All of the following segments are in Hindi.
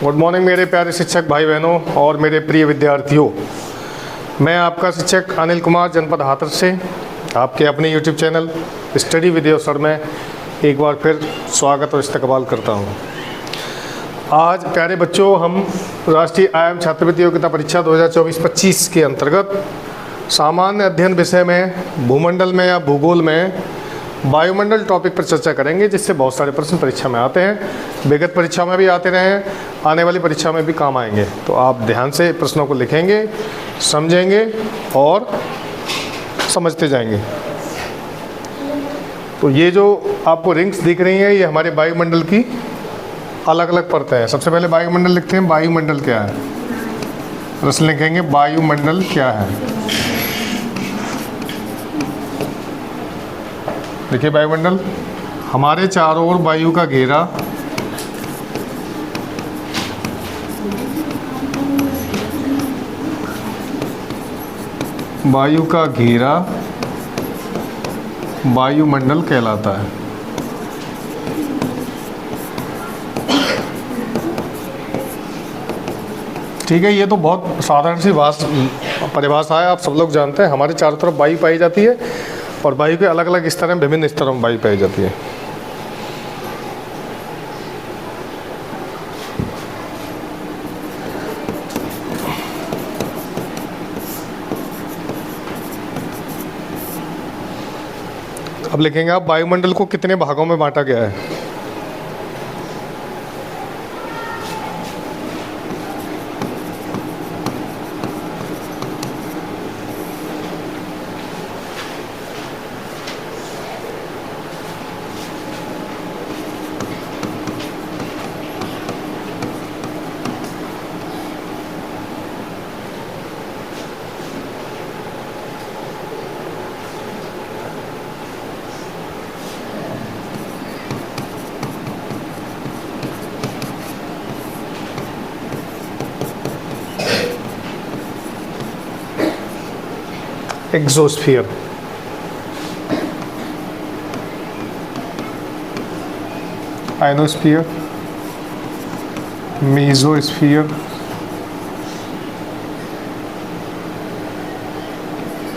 गुड मॉर्निंग मेरे प्यारे शिक्षक भाई बहनों और मेरे प्रिय विद्यार्थियों। मैं आपका शिक्षक अनिल कुमार जनपद हाथरस से आपके अपने YouTube channel study with your sir में एक बार फिर स्वागत और इस्तकबाल करता हूं। आज प्यारे बच्चों हम राष्ट्रीय आयाम छात्रवृत्ति योग्यता परीक्षा 2024-25 के अंतर्गत सामान्य अध्ययन विषय में भूमंडल में या भूगोल में वायुमंडल टॉपिक पर चर्चा करेंगे, जिससे बहुत सारे प्रश्न परीक्षा में आते हैं, विगत परीक्षा में भी आते रहे हैं, आने वाली परीक्षा में भी काम आएंगे। तो आप ध्यान से प्रश्नों को लिखेंगे, समझेंगे और समझते जाएंगे। तो ये जो आपको रिंग्स दिख रही हैं, ये हमारे वायुमंडल की अलग अलग परतें हैं। सबसे पहले वायुमंडल लिखते हैं। वायुमंडल क्या है? प्रश्न लिखेंगे वायुमंडल क्या है। देखिए वायुमंडल हमारे चारों ओर वायु का घेरा, वायु का घेरा वायुमंडल कहलाता है। ठीक है, ये तो बहुत साधारण सी परिभाषा है, आप सब लोग जानते हैं। हमारे चारों तरफ वायु पाई जाती है और वायु के अलग अलग स्तर हैं, विभिन्न स्तरों में वायु पाई जाती है। अब लिखेंगे आप वायुमंडल को कितने भागों में बांटा गया है। एक्सोस्फीयर, आयनोस्फीयर, मेसोस्फीयर,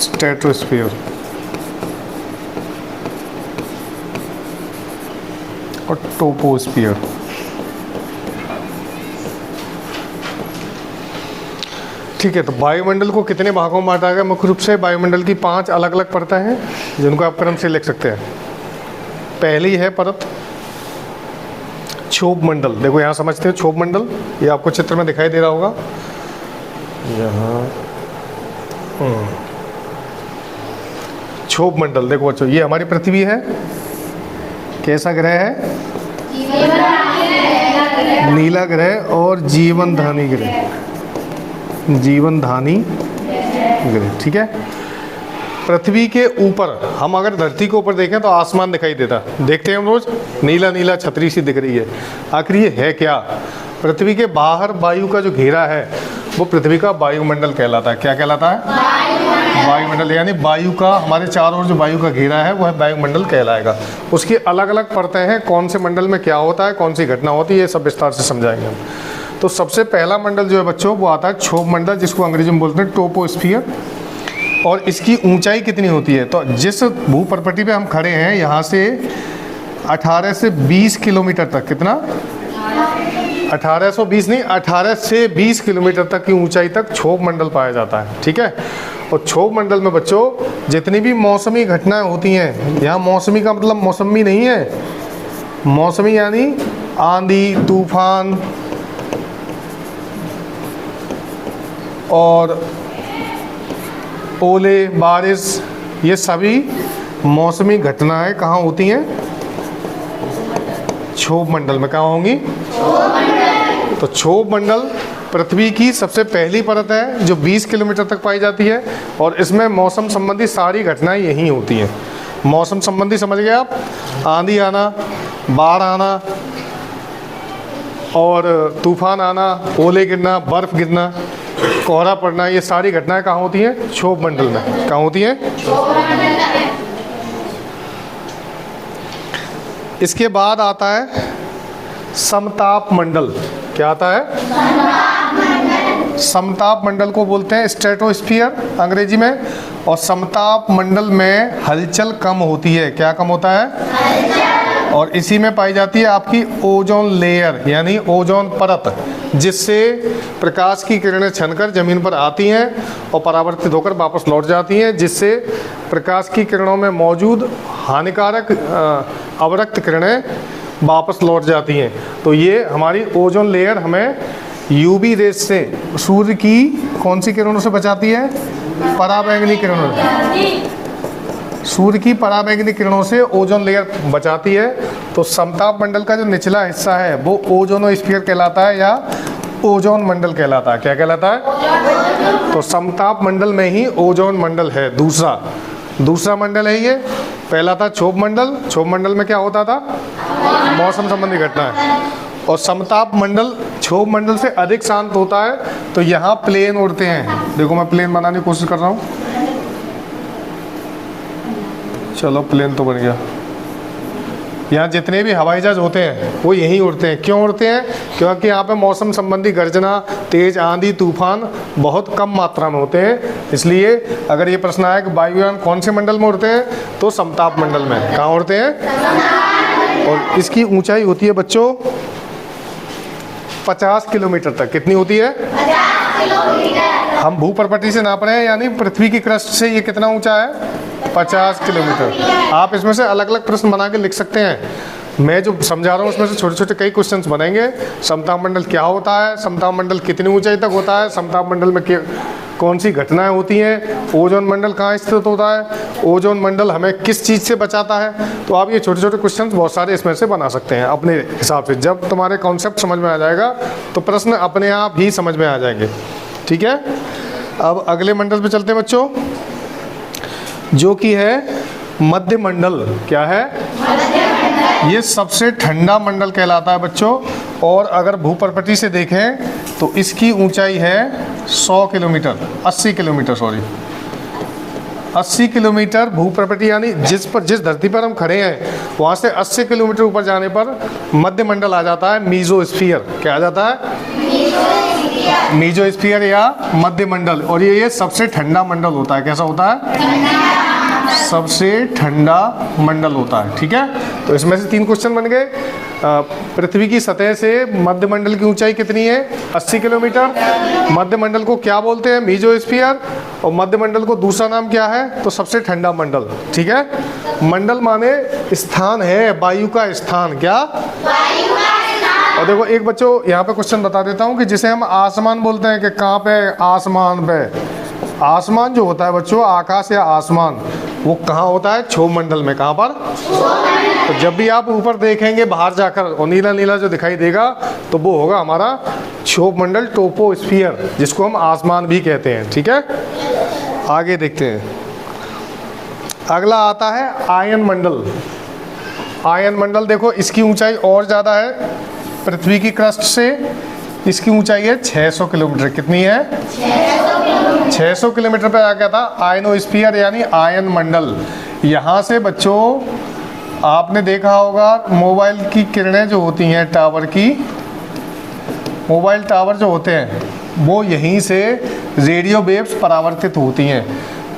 स्ट्रेटोस्फीयर और टोपोस्फीयर। ठीक है, तो वायुमंडल को कितने भागों में बांटा गया? मुख्य रूप से वायुमंडल की 5 अलग अलग परतें हैं, जिनको आप क्रम से लिख सकते हैं। पहली है परत क्षोभ मंडल। देखो यहाँ समझते हैं क्षोभ मंडल, ये आपको चित्र में दिखाई दे रहा होगा यहाँ। क्षोभ मंडल देखो बच्चों, ये हमारी पृथ्वी है। कैसा ग्रह है? नीला ग्रह और जीवनधानी ग्रह, जीवनधानी ग्रह। ठीक है, पृथ्वी के ऊपर हम अगर धरती के ऊपर देखें तो आसमान दिखाई देता, देखते हैं हम रोज, नीला नीला छतरी सी दिख रही है। आखिर ये है क्या? पृथ्वी के बाहर वायु का जो घेरा है वो पृथ्वी का वायुमंडल कहलाता है। क्या कहलाता है? वायुमंडल। यानी वायु का, हमारे चारों ओर जो वायु का घेरा है वह वायुमंडल कहलाएगा। उसकी अलग अलग परतें हैं, कौन से मंडल में क्या होता है, कौन सी घटना होती है, ये सब विस्तार से समझाएंगे हम। तो सबसे पहला मंडल जो है बच्चों वो आता है क्षोभ मंडल, जिसको अंग्रेजी में बोलते हैं टोपोस्फियर। और इसकी ऊंचाई कितनी होती है? तो जिस भूपर्पटी पे हम खड़े हैं यहाँ से 18 से 20 किलोमीटर तक, कितना? 1820 नहीं, 18 से 20 किलोमीटर तक की ऊंचाई तक क्षोभ मंडल पाया जाता है। ठीक है, और क्षोभ मंडल में बच्चों जितनी भी मौसमी घटनाएं होती हैं, यहाँ मौसमी का मतलब मौसमी नहीं है, मौसमी यानी आंधी तूफान और ओले बारिश, ये सभी मौसमी घटनाएं कहाँ होती हैं? क्षोभ मंडल में। कहाँ होंगी? तो क्षोभ मंडल पृथ्वी की सबसे पहली परत है जो 20 किलोमीटर तक पाई जाती है, और इसमें मौसम संबंधी सारी घटनाएं यहीं होती हैं। मौसम संबंधी समझ गए आप? आंधी आना, बाढ़ आना और तूफान आना, ओले गिरना, बर्फ गिरना, कोहरा पड़ना, ये सारी घटनाएं कहाँ होती हैं? क्षोभ मंडल में। कहाँ होती हैं? इसके बाद आता है समताप मंडल। क्या आता है? समताप मंडल को बोलते हैं स्ट्रेटोस्फीयर अंग्रेजी में। और समताप मंडल में हलचल कम होती है। क्या कम होता है? हलचल। और इसी में पाई जाती है आपकी ओजोन लेयर यानी ओजोन परत, जिससे प्रकाश की किरणें छनकर जमीन पर आती हैं और परावर्तित होकर वापस लौट जाती हैं, जिससे प्रकाश की किरणों में मौजूद हानिकारक अवरक्त किरणें वापस लौट जाती हैं। तो ये हमारी ओजोन लेयर हमें यूवी रेज से, सूर्य की कौन सी किरणों से बचाती है? पराबैंगनी किरणों से। सूर्य की पराबैंगनी किरणों से ओजोन लेयर बचाती है। तो समताप मंडल का जो निचला हिस्सा है वो ओजोनोस्फीयर कहलाता है या ओजोन मंडल कहलाता है। क्या कहलाता है? तो समताप मंडल में ही ओजोन मंडल है। दूसरा मंडल है ये। पहला था क्षोभ मंडल। क्षोभ मंडल में क्या होता था? मौसम संबंधी घटना है। और समताप मंडल क्षोभ मंडल से अधिक शांत होता है। तो यहाँ प्लेन उड़ते हैं। देखो मैं प्लेन बनाने की कोशिश कर रहा हूँ। चलो प्लेन तो बन गया। यहाँ जितने भी हवाई जहाज होते हैं वो यहीं उड़ते हैं। क्यों उड़ते हैं? क्योंकि यहाँ पे मौसम संबंधी गर्जना, तेज आंधी, तूफान बहुत कम मात्रा में होते हैं। इसलिए अगर ये प्रश्न आया कि वायुयान कौन से मंडल में उड़ते हैं, तो समताप मंडल में। कहाँ उड़ते हैं? और इसकी ऊंचाई होती है बच्चों 50 किलोमीटर तक। कितनी होती है? 50 किलोमीटर। हम भूपर्पटी से नाप रहे हैं, यानी पृथ्वी की क्रस्ट से ये कितना ऊंचा है? 50 किलोमीटर। आप इसमें से अलग अलग प्रश्न बना के लिख सकते हैं। मैं जो समझा रहा हूँ उसमें से छोटे छोटे कई क्वेश्चंस बनेंगे। समताप मंडल क्या होता है? समताप मंडल कितनी ऊंचाई तक होता है? समताप मंडल में कौन सी घटनाएं होती हैं? ओजोन मंडल कहाँ स्थित होता है? ओजोन मंडल हमें किस चीज़ से बचाता है? तो आप ये छोटे छोटे क्वेश्चंस बहुत सारे इसमें से बना सकते हैं अपने हिसाब से। जब तुम्हारे कॉन्सेप्ट समझ में आ जाएगा तो प्रश्न अपने आप ही समझ में आ जाएंगे। ठीक है, अब अगले मंडल पे चलते हैं बच्चों, जो कि है मध्य मंडल। क्या है? ये सबसे ठंडा मंडल कहलाता है बच्चों। और अगर भूपर्पटी से देखें तो इसकी ऊंचाई है 100 किलोमीटर, 80 किलोमीटर, सॉरी 80 किलोमीटर भूपर्पटी, यानी जिस धरती पर हम खड़े हैं वहाँ से 80 किलोमीटर ऊपर जाने पर मध्य मंडल आ जाता है, मीजोस्फीयर। क्या आ जाता है? मीजोस्फीयर या मध्य मंडल। और ये सबसे ठंडा मंडल होता है। कैसा होता है? सबसे ठंडा मंडल होता है। ठीक है, तो इसमें से 3 क्वेश्चन बन गए। पृथ्वी की सतह से मध्य मंडल की ऊंचाई कितनी है? 80 किलोमीटर। मध्य मंडल को क्या बोलते हैं? मीजोस्फीयर। और मध्य मंडल को दूसरा नाम क्या है? तो सबसे ठंडा मंडल। ठीक है, मंडल माने स्थान है, वायु का स्थान। क्या? वायु का स्थान। और देखो एक बच्चों यहाँ पे क्वेश्चन बता देता हूँ कि जिसे हम आसमान बोलते हैं, कि कहाँ पे? आसमान पे। आसमान जो होता है बच्चों, आकाश या आसमान, वो कहाँ होता है? क्षोभ मंडल में। कहाँ पर? तो जब भी आप ऊपर देखेंगे बाहर जाकर और नीला नीला जो दिखाई देगा तो वो होगा हमारा क्षोभ मंडल, टोपोस्फियर, जिसको हम आसमान भी कहते हैं। ठीक है, आगे देखते हैं। अगला आता है आयन मंडल। आयन मंडल देखो, इसकी ऊंचाई और ज़्यादा है पृथ्वी की क्रस्ट से। इसकी ऊंचाई है 600 किलोमीटर। कितनी है? 600 किलोमीटर पे आ गया था आयनोस्फीयर यानी आयन मंडल। यहाँ से बच्चों आपने देखा होगा मोबाइल की किरणें जो होती हैं, टावर की, मोबाइल टावर जो होते हैं वो यहीं से रेडियो वेव्स परावर्तित होती हैं।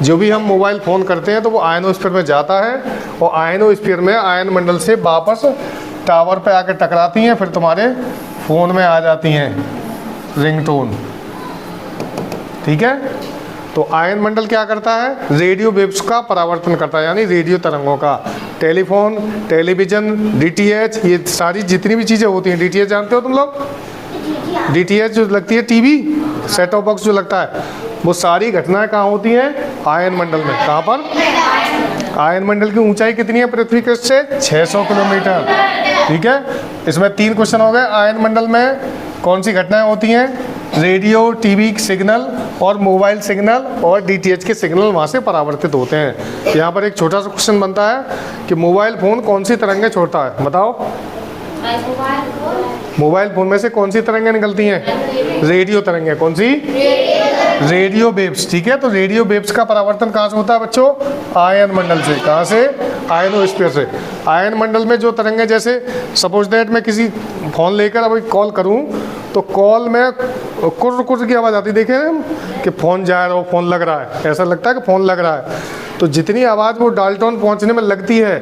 जो भी हम मोबाइल फ़ोन करते हैं तो वो आयनोस्फीयर में जाता है और आयनोस्फीयर में आयन मंडल से वापस टावर पे आकर टकराती हैं, फिर तुम्हारे फ़ोन में आ जाती हैं रिंगटोन। ठीक है, तो आयन मंडल क्या करता है? रेडियो वेव्स का परावर्तन करता है, यानी रेडियो तरंगों का। टेलीफोन, टेलीविज़न, डीटीएच, ये सारी जितनी भी चीज़ें होती हैं, डीटीएच जानते हो तुम लोग? डीटीएच जो लगती है टीवी, सेट टॉप बॉक्स जो लगता है, वो सारी घटनाएं कहाँ होती हैं? आयन मंडल में। कहाँ पर? आयन मंडल की ऊंचाई कितनी है पृथ्वी क्रस्ट से? 600 किलोमीटर। ठीक है, इसमें 3 क्वेश्चन हो गए। आयन मंडल में कौन सी घटनाएं होती हैं? रेडियो, टीवी सिग्नल और मोबाइल सिग्नल और डीटीएच के सिग्नल वहाँ से परावर्तित होते हैं। यहाँ पर एक छोटा सा क्वेश्चन बनता है कि मोबाइल फ़ोन कौन सी तरंगें छोड़ता है? बताओ। मोबाइल फ़ोन में से कौन सी तरंगें निकलती हैं? रेडियो तरंगें। कौन सी? Radio waves. ठीक है, तो रेडियो वेव्स का परावर्तन कहाँ से होता है बच्चों? आयन मंडल से। कहाँ से? आयनोस्फीयर से। आयन मंडल में जो तरंगें, जैसे सपोज दैट मैं किसी फ़ोन लेकर अभी कॉल करूं तो कॉल में कुर्र कुर्र की आवाज़ आती, देखें हम कि फ़ोन जा रहा हो, फ़ोन लग रहा है, ऐसा लगता है कि फ़ोन लग रहा है। तो जितनी आवाज़ वो डाल्टन पहुंचने में लगती है,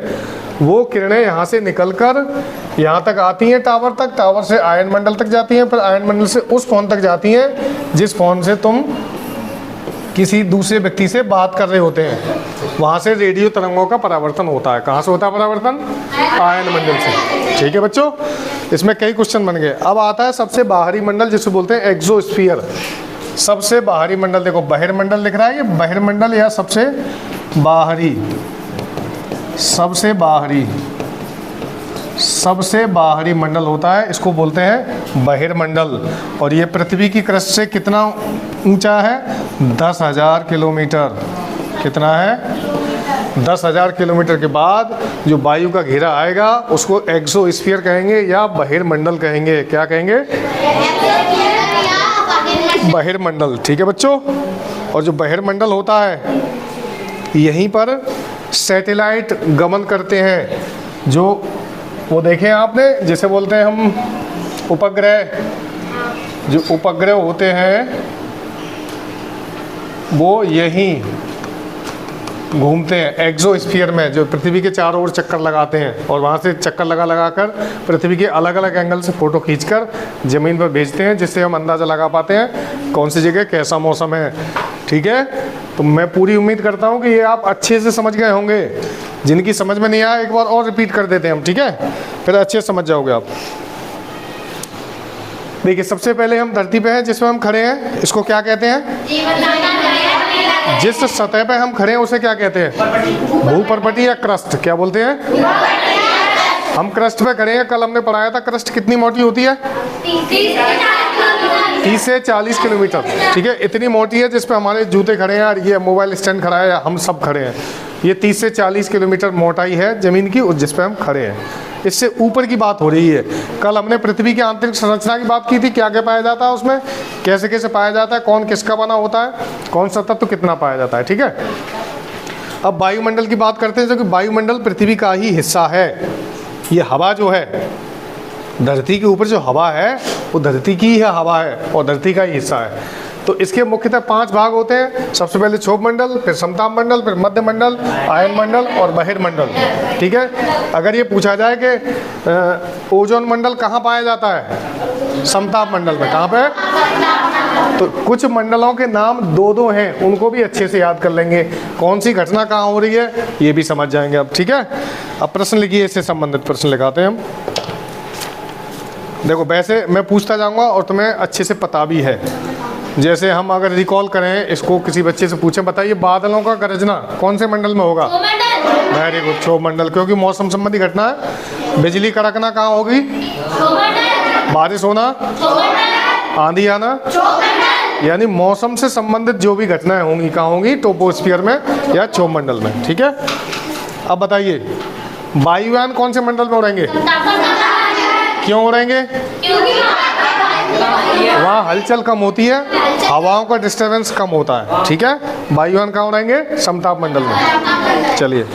वो किरणें यहाँ से निकलकर यहाँ तक आती हैं टावर तक, टावर से आयन मंडल तक जाती हैं, फिर आयन मंडल से उस फ़ोन तक जाती हैं जिस फ़ोन से तुम किसी दूसरे व्यक्ति से बात कर रहे होते हैं। वहाँ से रेडियो तरंगों का परावर्तन होता है। कहाँ से होता है परावर्तन? आयन मंडल से। ठीक है बच्चों, इसमें कई क्वेश्चन बन गए। अब आता है सबसे बाहरी मंडल, जिसे बोलते हैं एक्सोस्फीयर। सबसे बाहरी मंडल, देखो बहिर्मंडल लिख रहा है, ये बहिर्मंडल या सबसे बाहरी, सबसे बाहरी मंडल होता है, इसको बोलते हैं बहिर्मंडल। और ये पृथ्वी की क्रस्ट से कितना ऊंचा है? 10,000 किलोमीटर। कितना है? 10,000 किलोमीटर के बाद जो वायु का घेरा आएगा उसको एक्सोस्फीयर कहेंगे या बहिर्मंडल कहेंगे। क्या कहेंगे? बहिर्मंडल। ठीक है बच्चों, और जो बहिर्मंडल होता है यहीं पर सैटेलाइट गमन करते हैं, जो वो देखें आपने, जिसे बोलते हैं हम उपग्रह। जो उपग्रह होते हैं वो यहीं घूमते हैं एक्सोस्फीयर में, जो पृथ्वी के चारों ओर चक्कर लगाते हैं, और वहाँ से चक्कर लगा कर पृथ्वी के अलग अलग एंगल से फ़ोटो खींचकर ज़मीन पर भेजते हैं, जिससे हम अंदाज़ा लगा पाते हैं कौन सी जगह कैसा मौसम है। ठीक है, तो मैं पूरी उम्मीद करता हूँ कि ये आप अच्छे से समझ गए होंगे। जिनकी समझ में नहीं आया एक बार और रिपीट कर देते हैं हम, ठीक है, फिर अच्छे से समझ जाओगे आप। देखिए, सबसे पहले हम धरती पे हैं, जिसमें हम खड़े हैं, इसको क्या कहते हैं? जिस सतह पे हम खड़े हैं उसे क्या कहते हैं? भूपर्पटी या क्रस्ट। क्या बोलते हैं? हम क्रस्ट पे खड़े हैं। कल हमने पढ़ाया था क्रस्ट कितनी मोटी होती है? 30 से 40 किलोमीटर। ठीक है, इतनी मोटी है जिस पे हमारे जूते खड़े हैं और ये मोबाइल स्टैंड खड़ा है या हम सब खड़े हैं। ये 30 से 40 किलोमीटर मोटाई है ज़मीन की, जिस पे हम खड़े हैं। इससे ऊपर की बात हो रही है। कल हमने पृथ्वी की आंतरिक संरचना की बात की थी, क्या क्या पाया जाता है उसमें, कैसे कैसे पाया जाता है, कौन किसका बना होता है, कौन सा तत्व कितना पाया जाता है। ठीक है, अब वायुमंडल की बात करते हैं, जो कि वायुमंडल पृथ्वी का ही हिस्सा है। ये हवा जो है, धरती के ऊपर जो हवा है वो धरती की ही हवा है और धरती का ही हिस्सा है। तो इसके मुख्यतः 5 भाग होते हैं। सबसे पहले क्षोभ मंडल, फिर समताप मंडल, फिर मध्य मंडल, आयन मंडल और बहिर्मंडल। ठीक है, अगर ये पूछा जाए कि ओजोन मंडल कहाँ पाया जाता है? समताप मंडल में। कहाँ पे? तो कुछ मंडलों के नाम 2-2 हैं, उनको भी अच्छे से याद कर लेंगे। कौन सी घटना कहाँ हो रही है ये भी समझ जाएंगे अब। ठीक है, अब प्रश्न लिखिए, इससे संबंधित प्रश्न लिखाते हैं हम। देखो, वैसे मैं पूछता जाऊंगा और तुम्हें अच्छे से पता भी है। जैसे हम अगर रिकॉल करें इसको, किसी बच्चे से पूछें, बताइए बादलों का गरजना कौन से मंडल में होगा? वेरी गुड, क्षोभ मंडल, क्योंकि मौसम संबंधी घटना है। बिजली कड़कना कहाँ होगी? बारिश होना, आंधी आना, यानी मौसम से संबंधित जो भी घटनाएं होंगी कहाँ होंगी? ट्रोपोस्फियर में या क्षोभ मंडल में। ठीक है, अब बताइए वायुयान कौन से मंडल में उड़ेंगे? क्यों उड़ेंगे? वहाँ हलचल कम होती है, हवाओं का डिस्टर्बेंस कम होता है। ठीक है, वायुयान कहाँ उड़ेंगे? समताप मंडल में। चलिए,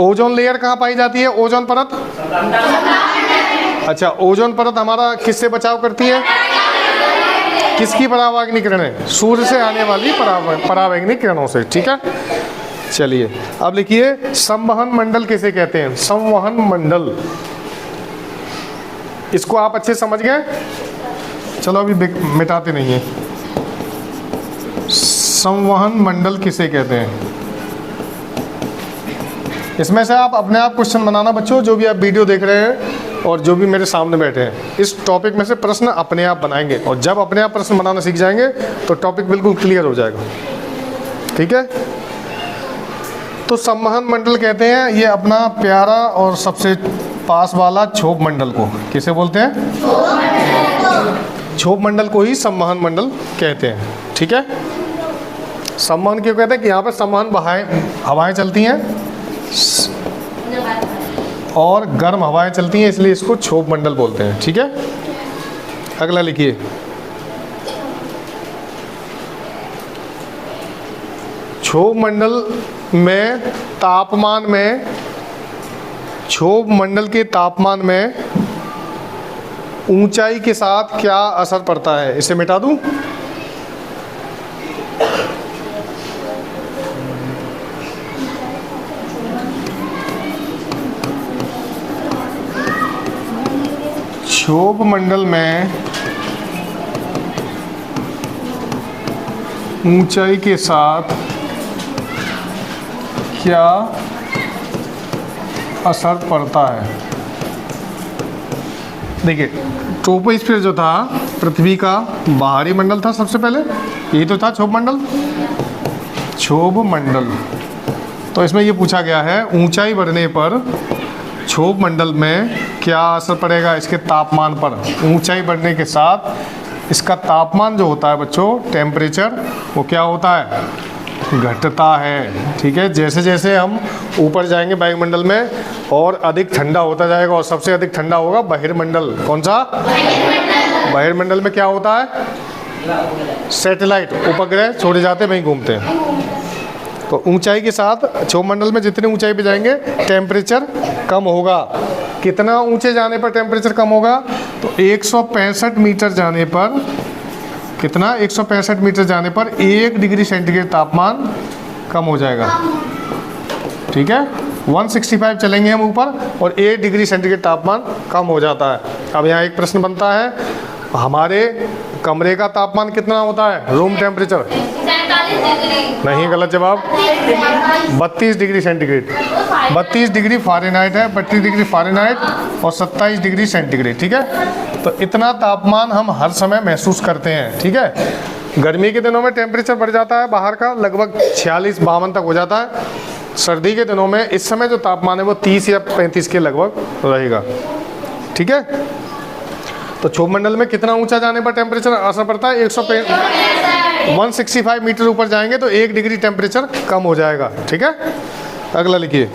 ओजोन लेयर कहाँ पाई जाती है? ओजोन परत। अच्छा, ओजोन परत हमारा किससे बचाव करती है? किसकी परावैंगनिक किरणें? सूर्य से आने वाली परावैंगनिक किरणों से। ठीक है, चलिए अब लिखिए, संवहन मंडल किसे कहते हैं? संवहन मंडल, इसको आप अच्छे समझ गए। चलो अभी मिटाते नहीं है। संवहन मंडल किसे कहते हैं? इसमें से आप अपने आप क्वेश्चन बनाना बच्चों, जो भी आप वीडियो देख रहे हैं और जो भी मेरे सामने बैठे हैं, इस टॉपिक में से प्रश्न अपने आप बनाएंगे। और जब अपने आप प्रश्न बनाना सीख जाएंगे तो टॉपिक बिल्कुल क्लियर हो जाएगा। ठीक है, तो संवहन मंडल कहते हैं ये अपना प्यारा और सबसे पास वाला क्षोभ मंडल को किसे बोलते हैं? क्षोभ मंडल को ही संवहन मंडल कहते हैं। ठीक है, संवहन क्यों कहते हैं? कि यहाँ पर संवहन हवाएं चलती हैं और गर्म हवाएं चलती हैं, इसलिए इसको क्षोभ मंडल बोलते हैं। ठीक है, अगला लिखिए, क्षोभ मंडल के तापमान में ऊंचाई के साथ क्या असर पड़ता है? इसे मिटा दूं? क्षोभ मंडल में ऊंचाई के साथ क्या असर पड़ता है? देखिए, ट्रोपोस्फीयर जो था पृथ्वी का बाहरी मंडल था, सबसे पहले यही तो था क्षोभ मंडल। तो इसमें ये पूछा गया है ऊंचाई बढ़ने पर क्षोभ मंडल में क्या असर पड़ेगा इसके तापमान पर। ऊंचाई बढ़ने के साथ इसका तापमान जो होता है बच्चों, टेम्परेचर, वो क्या होता है? घटता है। ठीक है, जैसे जैसे हम ऊपर जाएंगे वायुमंडल में और अधिक ठंडा होता जाएगा, और सबसे अधिक ठंडा होगा बहिर्मंडल। कौन सा? बहिर्मंडल में क्या होता है? सैटेलाइट, उपग्रह छोड़े जाते, वहीं घूमते हैं। तो ऊंचाई के साथ क्षोभ मंडल में जितनी ऊंचाई पे जाएंगे टेम्परेचर कम होगा। कितना ऊंचे जाने पर टेम्परेचर कम होगा? तो 165 मीटर जाने पर, कितना? 165 मीटर जाने पर 1 डिग्री सेंटीग्रेड तापमान कम हो जाएगा। ठीक है, 165 चलेंगे हम ऊपर और 1 डिग्री सेंटीग्रेड तापमान कम हो जाता है। अब यहाँ एक प्रश्न बनता है, हमारे कमरे का तापमान कितना होता है? Room temperature? नहीं, गलत जवाब। 32 डिग्री सेंटीग्रेड। 32 डिग्री फ़ारेनहाइट है, 32 डिग्री फ़ारेनहाइट और 27 डिग्री सेंटीग्रेड। ठीक है, तो इतना तापमान हम हर समय महसूस करते हैं। ठीक है, गर्मी के दिनों में टेम्परेचर बढ़ जाता है बाहर का, लगभग 46-52 तक हो जाता है। सर्दी के दिनों में इस समय जो तापमान है वो 30 या 35 के लगभग रहेगा। ठीक है, तो क्षोभ मंडल में कितना ऊंचा जाने पर टेम्परेचर असर पड़ता है? 165 मीटर ऊपर जाएंगे तो 1 डिग्री टेम्परेचर कम हो जाएगा। ठीक है, अगला लिखिए।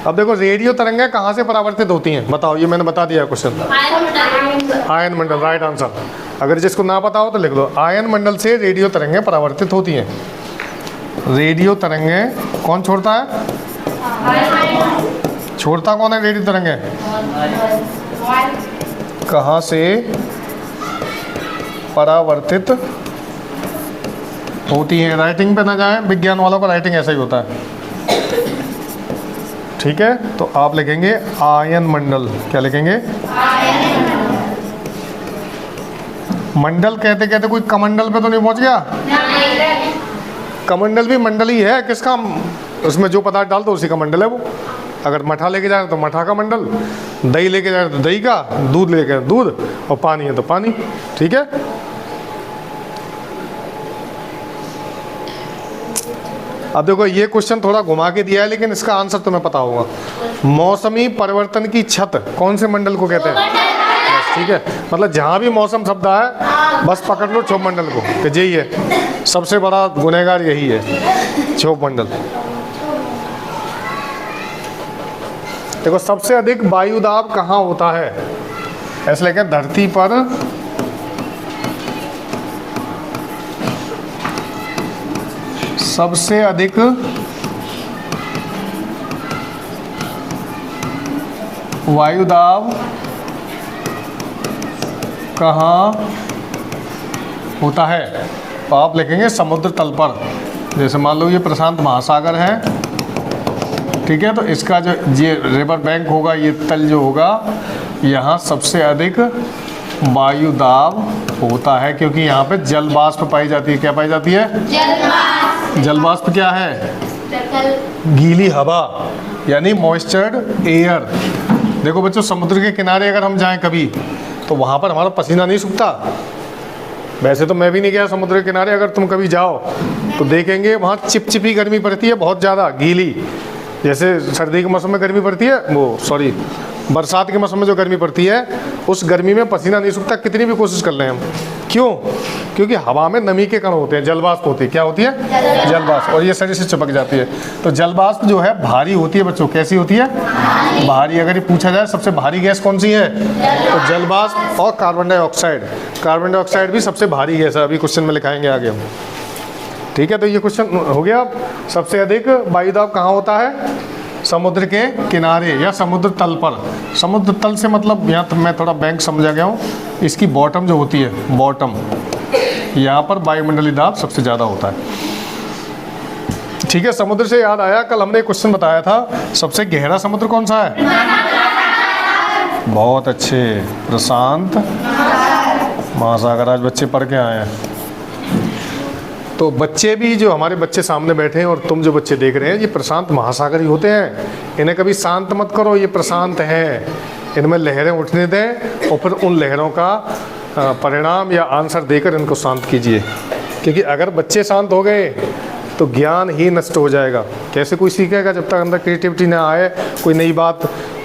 अब देखो, रेडियो तरंगें कहाँ से परावर्तित होती हैं? बताओ, ये मैंने बता दिया क्वेश्चन। आयन मंडल, राइट आंसर। अगर जिसको ना पता हो तो लिख लो, आयन मंडल से रेडियो तरंगें परावर्तित होती हैं। रेडियो तरंगें कौन छोड़ता है? छोड़ता कौन है रेडियो तरंगें? कहाँ से परावर्तित होती हैं? राइटिंग पे ना जाए, विज्ञान वालों का राइटिंग ऐसा ही होता है। ठीक है, तो आप लिखेंगे आयन मंडल। क्या लिखेंगे? मंडल कहते कहते कोई कमंडल पे तो नहीं पहुंच गया? कमंडल भी मंडल ही है, किसका? उसमें जो पदार्थ डाल दो उसी का मंडल है वो। अगर मठा लेके जाए तो मठा का मंडल, दही लेके जाए तो दही का, दूध लेके जाए दूध, और पानी है तो पानी। ठीक है, अब देखो, ये क्वेश्चन थोड़ा घुमा के दिया है लेकिन इसका आंसर तुम्हें पता होगा। मौसमी परिवर्तन की छत कौन से मंडल को कहते हैं? ठीक है, मतलब जहाँ भी मौसम शब्द है बस पकड़ लो क्षोभ मंडल को, कि यही है सबसे बड़ा गुनहगार, यही है क्षोभ मंडल। देखो, सबसे अधिक वायुदाब कहाँ होता है? ऐसे लेकर धरती पर सबसे अधिक वायुदाब कहाँ होता है? तो आप लिखेंगे समुद्र तल पर। जैसे मान लो ये प्रशांत महासागर है, ठीक है, तो इसका जो ये रिवर बैंक होगा, ये तल जो होगा, यहाँ सबसे अधिक वायुदाब होता है, क्योंकि यहाँ पे जल वाष्प पाई जाती है। क्या पाई जाती है? जल वाष्प क्या है? गीली हवा, यानी मॉइस्चर्ड एयर। देखो बच्चों, समुद्र के किनारे अगर हम जाएं कभी, तो वहाँ पर हमारा पसीना नहीं सूखता। वैसे तो मैं भी नहीं गया समुद्र के किनारे, अगर तुम कभी जाओ तो देखेंगे वहाँ चिपचिपी गर्मी पड़ती है, बहुत ज़्यादा गीली। जैसे सर्दी के मौसम में गर्मी पड़ती है, बरसात के मौसम में जो गर्मी पड़ती है, उस गर्मी में पसीना नहीं सूखता, कितनी भी कोशिश कर लें हम। क्यों? क्योंकि हवा में नमी के कण होते हैं, जलवाष्प होती है। क्या होती है? जलवाष्प। और ये शरीर से चिपक जाती है। तो जलवाष्प जो है भारी होती है बच्चों। कैसी होती है? भारी। अगर ये पूछा जाए सबसे भारी गैस कौन सी है, तो जलवाष्प और कार्बन डाइऑक्साइड। कार्बन डाइऑक्साइड भी सबसे भारी गैस है, अभी क्वेश्चन में लिखाएंगे आगे हम। ठीक है, तो ये क्वेश्चन हो गया। सबसे अधिक वायुदाब कहाँ होता है? समुद्र के किनारे या समुद्र तल पर। समुद्र तल से मतलब यहाँ तो मैं थोड़ा बैंक समझा गया हूँ, इसकी बॉटम जो होती है, बॉटम, यहाँ पर वायुमंडलीय दाब सबसे ज़्यादा होता है। ठीक है, समुद्र से याद आया, कल हमने एक क्वेश्चन बताया था, सबसे गहरा समुद्र कौन सा है? बहुत अच्छे, प्रशांत महासागर। आज बच्चे पढ़ के आए हैं। तो बच्चे भी, जो हमारे बच्चे सामने बैठे हैं और तुम जो बच्चे देख रहे हैं, ये प्रशांत महासागर ही होते हैं। इन्हें कभी शांत मत करो, ये प्रशांत हैं, इनमें लहरें उठने दें और फिर उन लहरों का परिणाम या आंसर देकर इनको शांत कीजिए। क्योंकि अगर बच्चे शांत हो गए तो ज्ञान ही नष्ट हो जाएगा। कैसे कोई सीखेगा जब तक अंदर क्रिएटिविटी ना आए, कोई नई बात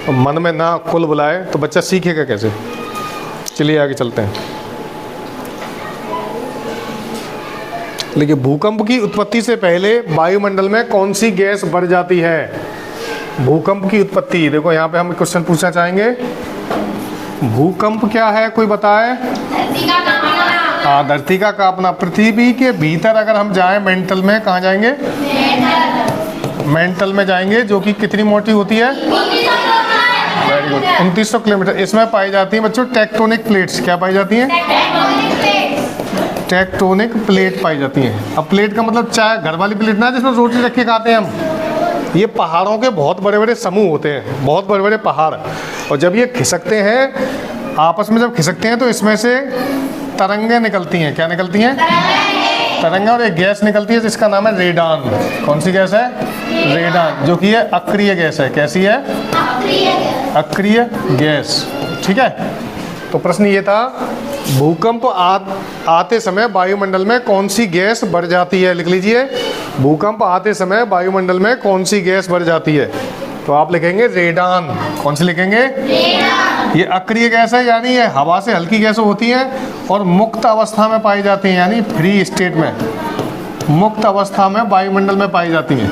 मन में ना कुल बुलाए, तो बच्चा सीखेगा कैसे? चलिए आगे चलते हैं। लेकिन भूकंप की उत्पत्ति से पहले वायुमंडल में कौन सी गैस बढ़ जाती है? भूकंप की उत्पत्ति, देखो यहाँ पे हम क्वेश्चन पूछना चाहेंगे, भूकंप क्या है, कोई बताए? धरती का कांपना। पृथ्वी के भीतर अगर हम जाएं मेंटल में, कहाँ जाएंगे? मेंटल में जाएंगे, जो कि कितनी मोटी होती है? Very good, 2900 kilometre. इसमें पाई जाती है बच्चों टेक्टोनिक प्लेट्स। क्या पाई जाती हैं? टेक्टोनिक प्लेट पाई जाती हैं। अब प्लेट का मतलब चाहे घर वाली प्लेट ना, जिसमें रोटी रख के खाते हैं हम। ये पहाड़ों के बहुत बड़े बड़े समूह होते हैं, बहुत बड़े बड़े पहाड़। और जब ये खिसकते हैं आपस में, जब खिसकते हैं तो इसमें से तरंगें निकलती हैं। क्या निकलती हैं? तरंगें। और एक गैस निकलती है जिसका नाम है रेडान। कौन सी गैस है? रेडान, जो कि ये अक्रिय गैस है। कैसी है? अक्रिय गैस। ठीक है, तो प्रश्न ये था, भूकंप आते समय वायुमंडल में कौन सी गैस बढ़ जाती है? लिख लीजिए, भूकंप आते समय वायुमंडल में कौन सी गैस बढ़ जाती है? तो आप लिखेंगे रेडान। कौन सी लिखेंगे? रेडान। ये अक्रिय गैस है, यानी ये हवा से हल्की गैस होती है और मुक्त अवस्था में पाई जाती हैं, यानी फ्री स्टेट में, मुक्त अवस्था में वायुमंडल में पाई जाती हैं।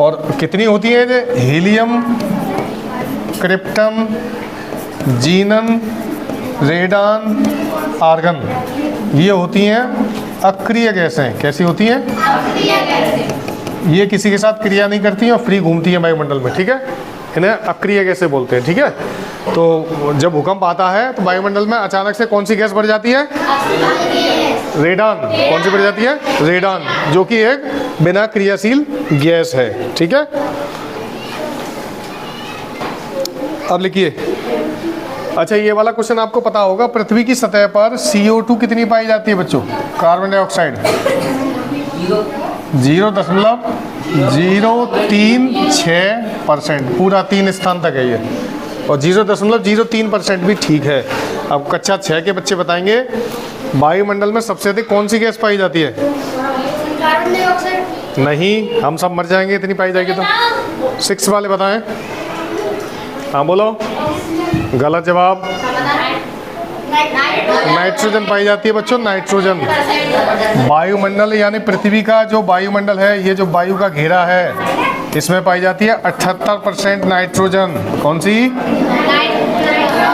और कितनी होती है? हीलियम, क्रिप्टन, जीनन, रेडान, आर्गन, ये होती हैं अक्रिय गैसें। कैसी होती हैं? अक्रिय गैसें। ये किसी के साथ क्रिया नहीं करती हैं और फ्री घूमती हैं वायुमंडल में। ठीक है, इन्हें अक्रिय गैसें बोलते हैं। ठीक है, तो जब भूकंप आता है तो वायुमंडल में अचानक से कौन सी गैस बढ़ जाती है? रेडान। कौन सी बढ़ जाती है? रेडान, जो कि एक बिना क्रियाशील गैस है। ठीक है, अब लिखिए। अच्छा, ये वाला क्वेश्चन आपको पता होगा, पृथ्वी की सतह पर CO2 कितनी पाई जाती है बच्चों? कार्बन डाइऑक्साइड 0.036%, पूरा 3 स्थान तक है ये। और 0.03% भी ठीक है। अब कक्षा 6 के बच्चे बताएंगे, वायुमंडल में सबसे अधिक कौन सी गैस पाई जाती है? Carbon dioxide. नहीं, हम सब मर जाएंगे इतनी पाई जाएगी तो। 6 वाले बताएं। हाँ बोलो। गलत जवाब। नाइट्रोजन पाई जाती है बच्चों, नाइट्रोजन। वायुमंडल यानी पृथ्वी का जो वायुमंडल है, ये जो वायु का घेरा है, इसमें पाई जाती है 78% नाइट्रोजन। कौन सी?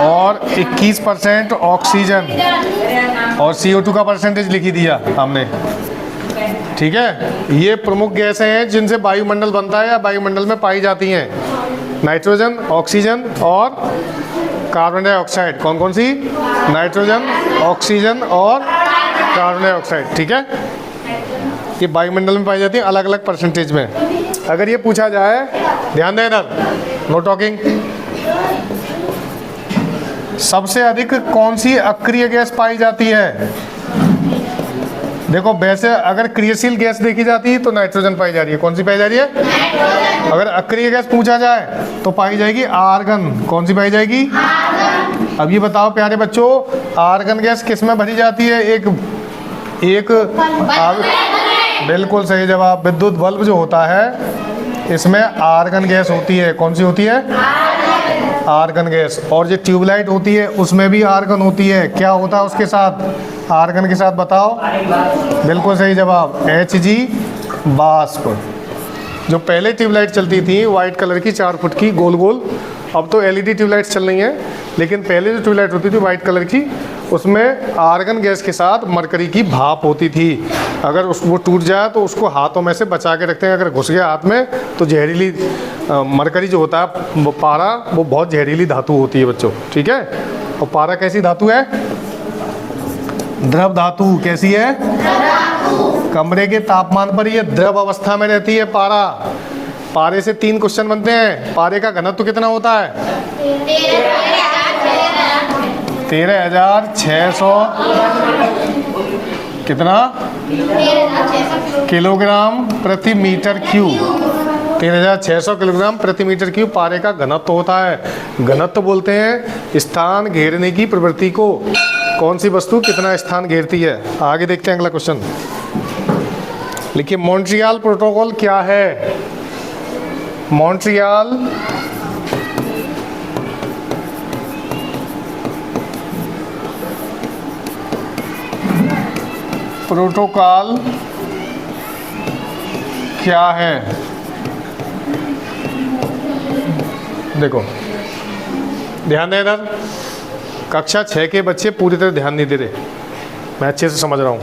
और 21% ऑक्सीजन। और CO2 का परसेंटेज लिखी दिया हमने। ठीक है, ये प्रमुख गैसें हैं जिनसे वायुमंडल बनता है या वायुमंडल में पाई जाती हैं। नाइट्रोजन, ऑक्सीजन और कार्बन डाइऑक्साइड। कौन कौन सी? नाइट्रोजन, ऑक्सीजन और कार्बन डाइऑक्साइड। ठीक है, ये वायुमंडल में पाई जाती है अलग अलग परसेंटेज में। अगर ये पूछा जाए, ध्यान दें इधर, नो टॉकिंग, सबसे अधिक कौन सी अक्रिय गैस पाई जाती है? देखो, वैसे अगर क्रियाशील गैस देखी जाती है तो नाइट्रोजन पाई जा रही है। कौन सी पाई जा रही है? अगर अक्रिय गैस पूछा जाए तो पाई जाएगी आर्गन। कौन सी पाई जाएगी? आर्गन। अब ये बताओ प्यारे बच्चों, आर्गन गैस किस में भरी जाती है? एक बिल्कुल सही जवाब। विद्युत बल्ब जो होता है, इसमें आर्गन गैस होती है। कौन सी होती है? Argon gas. और जो ट्यूबलाइट होती है उसमें भी आर्गन होती है, क्या होता है उसके साथ, आर्गन के साथ, बताओ। बिल्कुल सही जवाब, Hg वाष्प। जो पहले ट्यूबलाइट चलती थी वाइट कलर की 4 फुट की गोल गोल, अब तो LED ट्यूबलाइट्स चल रही हैं, लेकिन पहले जो ट्यूबलाइट होती थी वाइट कलर की उसमें आर्गन गैस के साथ मरकरी की भाप होती थी। अगर वो टूट जाए तो उसको हाथों में से बचा के रखते हैं, अगर घुस गया हाथ में तो जहरीली मरकरी जो होता है वो पारा, वो बहुत जहरीली धातु होती है बच्चों, ठीक है। और पारा कैसी धातु है, द्रव धातु। कैसी है, कमरे के तापमान पर ये द्रव अवस्था में रहती है पारा। पारे से 3 क्वेश्चन बनते हैं। पारे का घनत्व कितना होता है, 13,600 कितना किलोग्राम प्रति मीटर क्यूब। 13,600 किलोग्राम प्रति मीटर क्यूब पारे का घनत्व होता है। घनत्व बोलते हैं स्थान घेरने की प्रवृत्ति को, कौन सी वस्तु कितना स्थान घेरती है। आगे देखते हैं अगला क्वेश्चन। लिखिए मॉन्ट्रियल प्रोटोकॉल क्या है। मॉन्ट्रियल प्रोटोकॉल क्या है। देखो ध्यान दें इधर, कक्षा 6 के बच्चे पूरी तरह ध्यान नहीं दे रहे, मैं अच्छे से समझ रहा हूँ।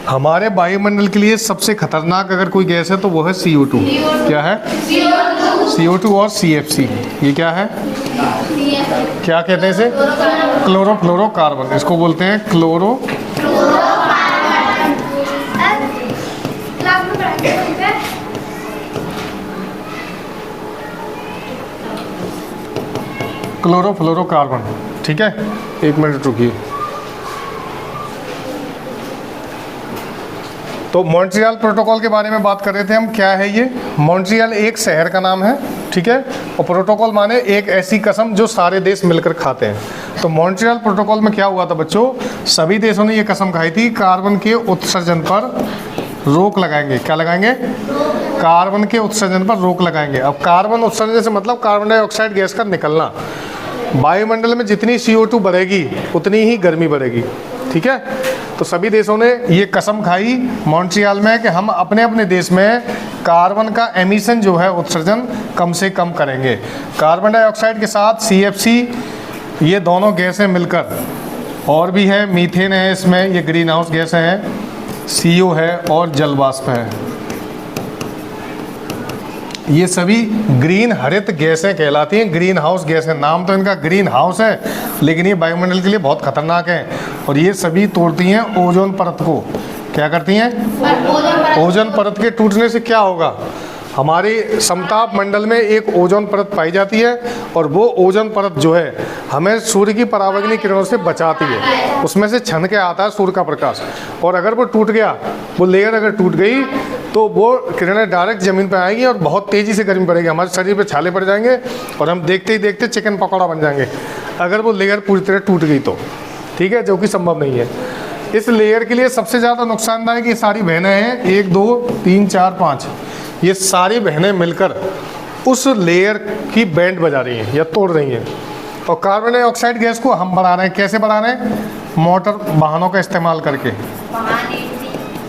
हमारे वायुमंडल के लिए सबसे खतरनाक अगर कोई गैस है तो वो है CO2। क्या है, CO2 और CFC। ये क्या है, क्या कहते हैं इसे, क्लोरोफ्लोरोकार्बन। इसको बोलते हैं क्लोरो क्लोरोफ्लोरोकार्बन, ठीक है। 1 मिनट रुकिए। तो मॉन्ट्रियल प्रोटोकॉल के बारे में बात कर रहे थे हम। क्या है ये, मॉन्ट्रियल एक शहर का नाम है, ठीक है। और प्रोटोकॉल माने एक ऐसी कसम जो सारे देश मिलकर खाते हैं। तो मॉन्ट्रियल प्रोटोकॉल में क्या हुआ था बच्चों, सभी देशों ने ये कसम खाई थी कार्बन के उत्सर्जन पर रोक लगाएंगे। क्या लगाएंगे, कार्बन के उत्सर्जन पर रोक लगाएंगे। अब कार्बन उत्सर्जन से मतलब कार्बन डाइऑक्साइड गैस का निकलना। वायुमंडल में जितनी CO2 बढ़ेगी उतनी ही गर्मी बढ़ेगी, ठीक है। तो सभी देशों ने ये कसम खाई मॉन्ट्रियल में कि हम अपने अपने देश में कार्बन का एमिशन जो है उत्सर्जन कम से कम करेंगे। कार्बन डाइऑक्साइड के साथ CFC, ये दोनों गैसें मिलकर, और भी है मीथेन है इसमें, ये ग्रीन हाउस गैस है, CO है और जल वाष्प है। ये सभी ग्रीन हरित गैसें कहलाती हैं, ग्रीन हाउस गैसें। नाम तो इनका ग्रीन हाउस है लेकिन ये वायुमंडल के लिए बहुत खतरनाक है। और ये सभी तोड़ती हैं ओजोन परत को। क्या करती हैं, ओजोन परत के टूटने से क्या होगा, हमारे समताप मंडल में एक ओजोन परत पाई जाती है और वो ओजोन परत जो है हमें सूर्य की परावैंगनिक किरणों से बचाती है। उसमें से छन के आता है सूर्य का प्रकाश, और अगर वो टूट गया, वो लेयर अगर टूट गई तो वो किरणें डायरेक्ट ज़मीन पर आएंगी और बहुत तेज़ी से गर्मी पड़ेगी, हमारे शरीर पे छाले पड़ जाएंगे और हम देखते ही देखते चिकन पकौड़ा बन जाएंगे अगर वो लेयर पूरी तरह टूट गई तो, ठीक है, जो कि संभव नहीं है। इस लेयर के लिए सबसे ज़्यादा नुकसानदायक ये सारी बहनें हैं, 1 2 3 4 5, ये सारी बहनें मिलकर उस लेयर की बैंड बजा रही हैं या तोड़ रही हैं। और कार्बन डाइऑक्साइड गैस को हम बढ़ा रहे हैं। कैसे बढ़ा रहे हैं, मोटर वाहनों का इस्तेमाल करके,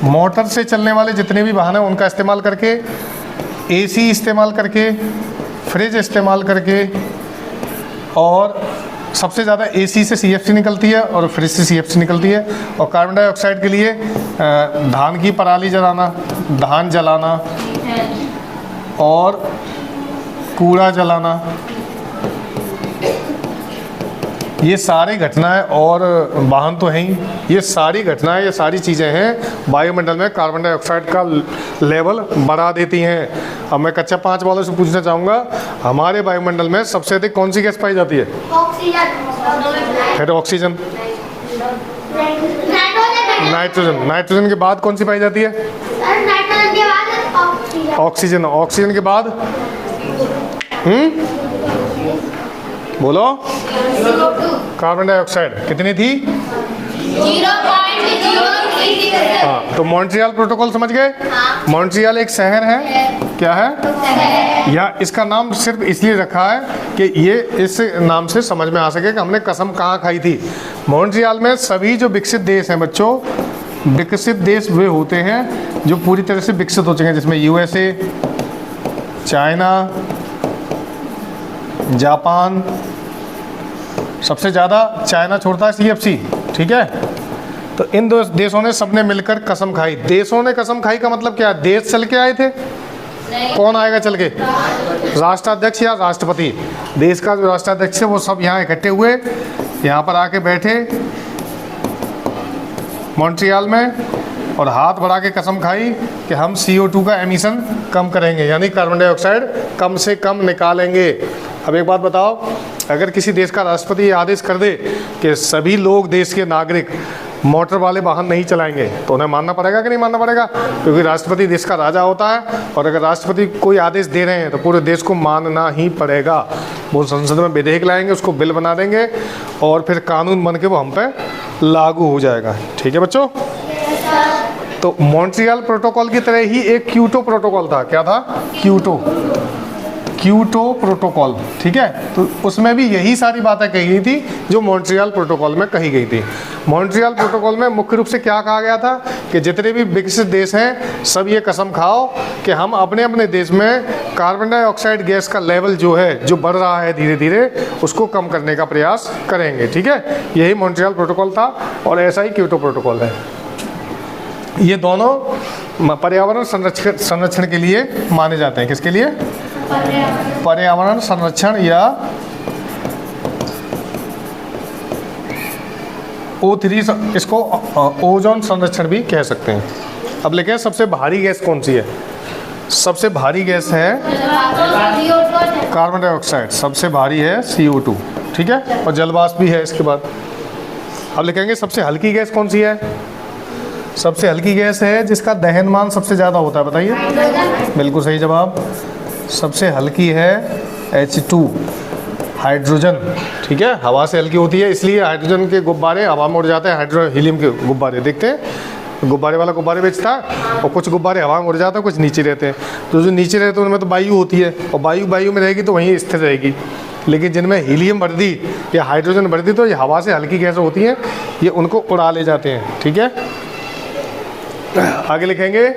मोटर से चलने वाले जितने भी वाहन हैं उनका इस्तेमाल करके, AC इस्तेमाल करके, फ्रिज इस्तेमाल करके, और सबसे ज़्यादा AC से CFC निकलती है और फ्रिज से CFC निकलती है। और कार्बन डाइऑक्साइड के लिए धान की पराली जलाना, धान जलाना और कूड़ा जलाना, ये सारी घटनाएं, और वाहन तो हैं ही, ये सारी घटनाएं, ये सारी चीज़ें हैं वायुमंडल में कार्बन डाइऑक्साइड का लेवल बढ़ा देती हैं। अब मैं कक्षा 5 वालों से पूछना चाहूँगा, हमारे वायुमंडल में सबसे अधिक कौन सी गैस पाई जाती है? फिर ऑक्सीजन, नाइट्रोजन, नाइट्रोजन के बाद कौन सी पाई जाती है? ऑक्सीजन, ऑक्सीजन के बाद बोलो, कार्बन डाइऑक्साइड कितनी थी? 0.036। हाँ, तो मॉन्ट्रियल प्रोटोकॉल समझ गए? मॉन्ट्रियल एक शहर है क्या है? या इसका नाम सिर्फ इसलिए रखा है कि ये इस नाम से समझ में आ सके कि हमने कसम कहाँ खाई थी। मॉन्ट्रियल में सभी जो विकसित देश हैं बच्चों, विकसित देश वे होते हैं जो पूरी तरह से विकसित हो चुके हैं, जिसमें यूएसए, चाइना, जापान, सबसे ज़्यादा चाइना छोड़ता है सीएफसी, ठीक है। तो इन दो देशों ने सबने मिलकर कसम खाई। देशों ने कसम खाई का मतलब क्या है? देश चल के आए थे? कौन आएगा चल के? राष्ट्राध्यक्ष या राष्ट्रपति। देश का जो राष्ट्राध्यक्ष है वो सब यहाँ इकट्ठे हुए, यहाँ पर आके बैठे मॉन्ट्रियल में और हाथ बढ़ा के कसम खाई कि हम CO2 का एमिशन कम करेंगे, यानी कार्बन डाइऑक्साइड कम से कम निकालेंगे। अब एक बात बताओ, अगर किसी देश का राष्ट्रपति ये आदेश कर दे कि सभी लोग, देश के नागरिक मोटर वाले वाहन नहीं चलाएंगे, तो उन्हें मानना पड़ेगा कि नहीं मानना पड़ेगा? क्योंकि राष्ट्रपति देश का राजा होता है और अगर राष्ट्रपति कोई आदेश दे रहे हैं तो पूरे देश को मानना ही पड़ेगा। वो संसद में विधेयक लाएंगे, उसको बिल बना देंगे और फिर कानून बन के वो हम पे लागू हो जाएगा। ठीक है बच्चों? तो मॉन्ट्रियल प्रोटोकॉल की तरह ही एक क्योटो प्रोटोकॉल था। क्या था? क्योटो प्रोटोकॉल, ठीक है। तो उसमें भी यही सारी बातें कही गई थी जो मॉन्ट्रियल प्रोटोकॉल में कही गई थी। मॉन्ट्रियल प्रोटोकॉल में मुख्य रूप से क्या कहा गया था कि जितने भी विकसित देश हैं सब ये कसम खाओ कि हम अपने अपने देश में कार्बन डाइऑक्साइड गैस का लेवल जो है, जो बढ़ रहा है धीरे धीरे, उसको कम करने का प्रयास करेंगे। ठीक है, यही मॉन्ट्रियल प्रोटोकॉल था और ऐसा ही क्योटो प्रोटोकॉल है। ये दोनों पर्यावरण संरक्षण के लिए माने जाते हैं। किसके लिए? पर्यावरण संरक्षण या O3, इसको ओजोन संरक्षण भी कह सकते हैं। अब लेके सबसे भारी गैस कौन सी है? सबसे भारी गैस है कार्बन डाइऑक्साइड, सबसे भारी है CO2, ठीक है, और जलवाष्प भी है इसके बाद। अब लिखेंगे सबसे हल्की गैस कौन सी है? सबसे हल्की गैस है जिसका दहनमान सबसे ज़्यादा होता है। बताइए। बिल्कुल सही जवाब। सबसे हल्की है H2, हाइड्रोजन, ठीक है। हवा से हल्की होती है, इसलिए हाइड्रोजन के गुब्बारे हवा में उड़ जाते हैं। हाइड्रोजन हीलियम के गुब्बारे देखते हैं, गुब्बारे वाला गुब्बारे बेचता है और कुछ गुब्बारे हवा में उड़ जाते हैं, कुछ नीचे रहते हैं। तो जो नीचे रहते हैं उनमें तो वायु होती है और वायु में रहेगी तो वहीं स्थिर रहेगी। लेकिन जिनमें हीलियम वर्दी या हाइड्रोजन वर्दी, तो ये हवा से हल्की गैस होती हैं, ये उनको उड़ा ले जाते हैं। ठीक है, आगे लिखेंगे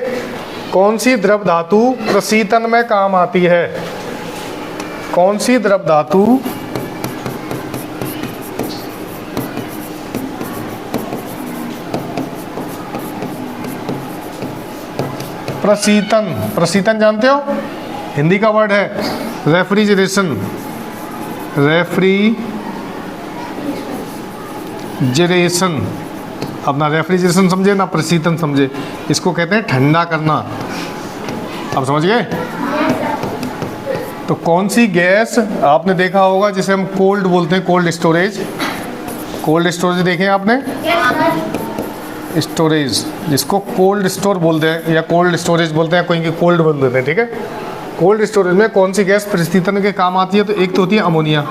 कौन सी द्रव धातु प्रशीतन में काम आती है? कौन सी द्रव धातु प्रशीतन जानते हो? हिंदी का वर्ड है रेफ्रिजरेशन। अब ना रेफ्रिजरेशन समझे ना प्रशीतन समझे, इसको कहते हैं ठंडा करना। अब समझ गए? तो कौन सी गैस आपने देखा होगा जिसे हम कोल्ड बोलते हैं? Cold storage. कोल्ड स्टोरेज देखे आपने? स्टोरेज, जिसको कोल्ड स्टोर बोलते हैं या कोल्ड स्टोरेज बोलते हैं, कोई कोल्ड बोल देते हैं। ठीक है, कोल्ड स्टोरेज में कौन सी गैस प्रशीतन के काम आती है? तो एक तो होती है अमोनिया।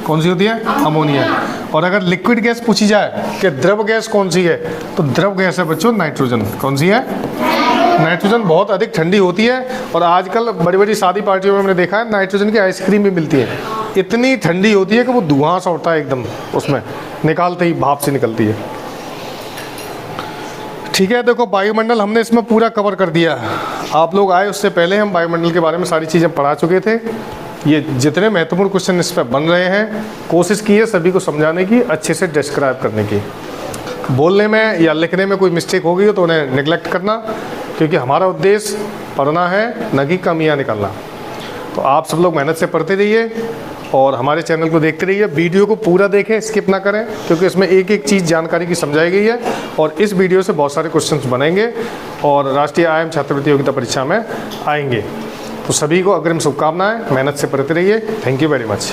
कौन सी होती है? अमोनिया। और अगर लिक्विड गैस पूछी जाए कि द्रव गैस कौन सी है, तो द्रव गैस है बच्चों नाइट्रोजन। कौन सी है? नाइट्रोजन बहुत अधिक ठंडी होती है और आजकल बड़ी बड़ी शादी पार्टियों में हमने देखा है नाइट्रोजन की आइसक्रीम भी मिलती है। इतनी ठंडी होती है कि वो धुआं सा उठता है एकदम, उसमें निकालते ही भाप से निकलती है। ठीक है, देखो वायुमंडल हमने इसमें पूरा कवर कर दिया। आप लोग आए उससे पहले हम वायुमंडल के बारे में सारी चीज़ें पढ़ा चुके थे। ये जितने महत्वपूर्ण क्वेश्चन इस पर बन रहे हैं, कोशिश की है सभी को समझाने की, अच्छे से डिस्क्राइब करने की। बोलने में या लिखने में कोई मिस्टेक हो गई हो तो उन्हें निगलेक्ट करना, क्योंकि हमारा उद्देश्य पढ़ना है, न कि कमियाँ निकालना। तो आप सब लोग मेहनत से पढ़ते रहिए और हमारे चैनल को देखते रहिए। वीडियो को पूरा देखें, स्किप ना करें, क्योंकि इसमें एक एक चीज़ जानकारी की समझाई गई है और इस वीडियो से बहुत सारे क्वेश्चंस बनेंगे और राष्ट्रीय IIM छात्रवृत्ति योग्यता परीक्षा में आएंगे। तो सभी को अग्रिम शुभकामनाएं, मेहनत से पढ़ते रहिए। Thank you very much.